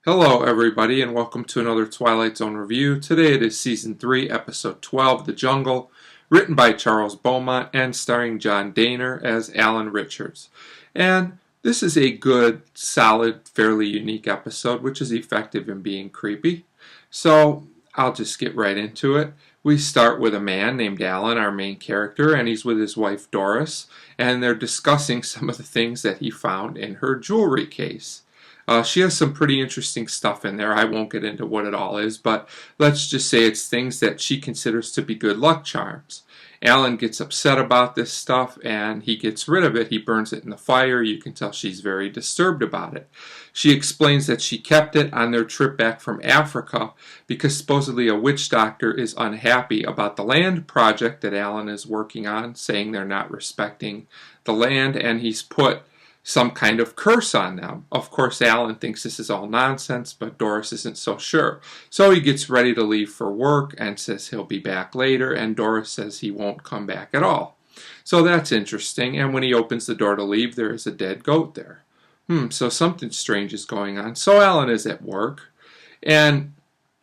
Hello everybody and welcome to another Twilight Zone review. Today it is Season 3, Episode 12, The Jungle, written by Charles Beaumont and starring John Daner as Alan Richards. And this is a good, solid, fairly unique episode which is effective in being creepy. So I'll just get right into it. We start with a man named Alan, our main character, and he's with his wife Doris, and they're discussing some of the things that he found in her jewelry case. She has some pretty interesting stuff in there. I won't get into what it all is, but let's just say it's things that she considers to be good luck charms. Alan gets upset about this stuff and he gets rid of it. He burns it in the fire. You can tell she's very disturbed about it. She explains that she kept it on their trip back from Africa because supposedly a witch doctor is unhappy about the land project that Alan is working on, saying they're not respecting the land, and he's put some kind of curse on them. Of course, Alan thinks this is all nonsense, but Doris isn't so sure. So he gets ready to leave for work and says he'll be back later, and Doris says he won't come back at all. So that's interesting, and when he opens the door to leave, there is a dead goat there. So something strange is going on. So Alan is at work, and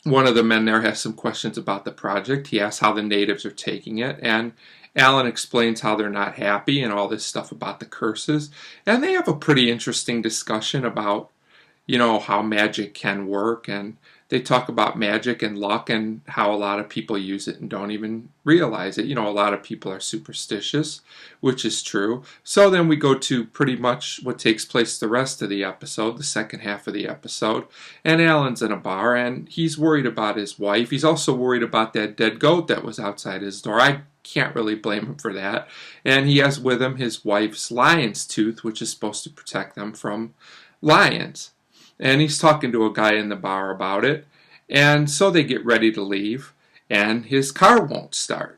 one of the men there has some questions about the project. He asks how the natives are taking it, and Alan explains how they're not happy and all this stuff about the curses. And they have a pretty interesting discussion about, how magic can work. And they talk about magic and luck and how a lot of people use it and don't even realize it. A lot of people are superstitious, which is true. So then we go to pretty much what takes place the rest of the episode, the second half of the episode. And Alan's in a bar and he's worried about his wife. He's also worried about that dead goat that was outside his door. I can't really blame him for that. And he has with him his wife's lion's tooth, which is supposed to protect them from lions. And he's talking to a guy in the bar about it. And so they get ready to leave, and his car won't start.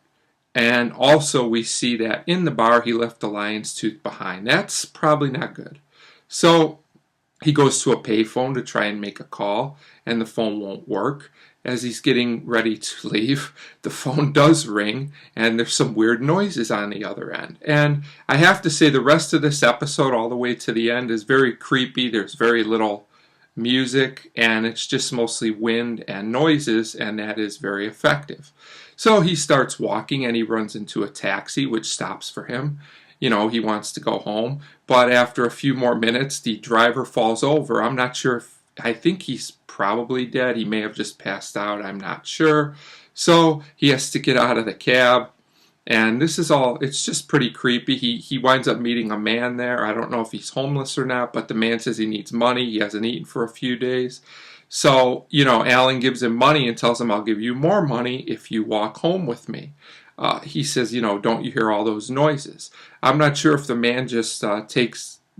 And also we see that in the bar he left the lion's tooth behind. That's probably not good. So he goes to a payphone to try and make a call, and the phone won't work. As he's getting ready to leave, the phone does ring, and there's some weird noises on the other end. And I have to say the rest of this episode, all the way to the end, is very creepy. There's very little music, and it's just mostly wind and noises, and that is very effective. So he starts walking, and he runs into a taxi, which stops for him. He wants to go home, but after a few more minutes, the driver falls over. I'm not sure if I think he's probably dead. He may have just passed out. I'm not sure. So he has to get out of the cab. And this is all, it's just pretty creepy. He winds up meeting a man there. I don't know if he's homeless or not, but the man says he needs money. He hasn't eaten for a few days. So, Alan gives him money and tells him, I'll give you more money if you walk home with me. He says, don't you hear all those noises? I'm not sure if the man just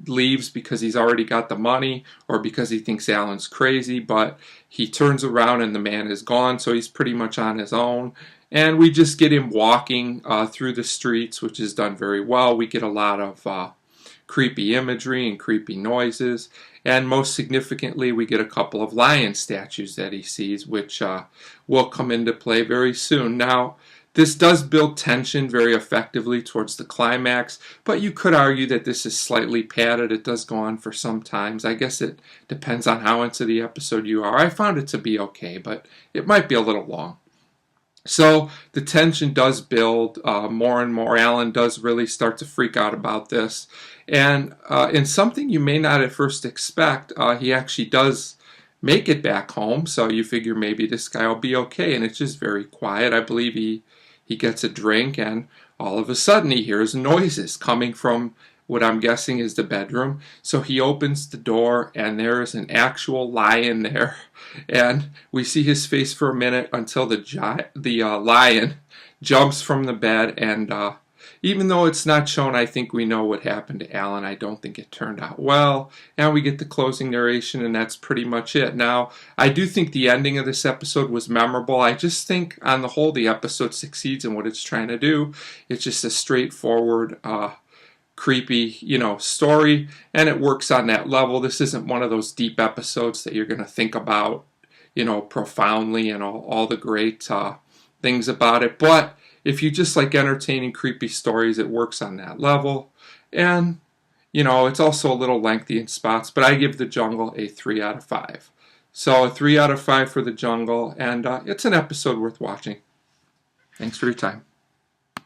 leaves because he's already got the money or because he thinks Alan's crazy, but he turns around and the man is gone, so he's pretty much on his own. And we just get him walking through the streets, which is done very well. We get a lot of creepy imagery and creepy noises, and most significantly we get a couple of lion statues that he sees, which will come into play very soon. Now, this does build tension very effectively towards the climax, but you could argue that this is slightly padded. It does go on for some times. I guess it depends on how into the episode you are. I found it to be okay, but it might be a little long. So the tension does build more and more. Alan does really start to freak out about this. And in something you may not at first expect, he actually does make it back home. So you figure maybe this guy will be okay. And it's just very quiet. I believe he gets a drink, and all of a sudden he hears noises coming from what I'm guessing is the bedroom. So he opens the door, and there is an actual lion there. And we see his face for a minute until the lion jumps from the bed. And even though it's not shown, I think we know what happened to Alan. I don't think it turned out well. And we get the closing narration, and that's pretty much it. Now, I do think the ending of this episode was memorable. I just think, on the whole, the episode succeeds in what it's trying to do. It's just a straightforward, creepy, story, and it works on that level. This isn't one of those deep episodes that you're going to think about, profoundly and all the great things about it. But if you just like entertaining, creepy stories, it works on that level. And, it's also a little lengthy in spots, but I give The Jungle a 3 out of 5. So a 3 out of 5 for The Jungle, and it's an episode worth watching. Thanks for your time.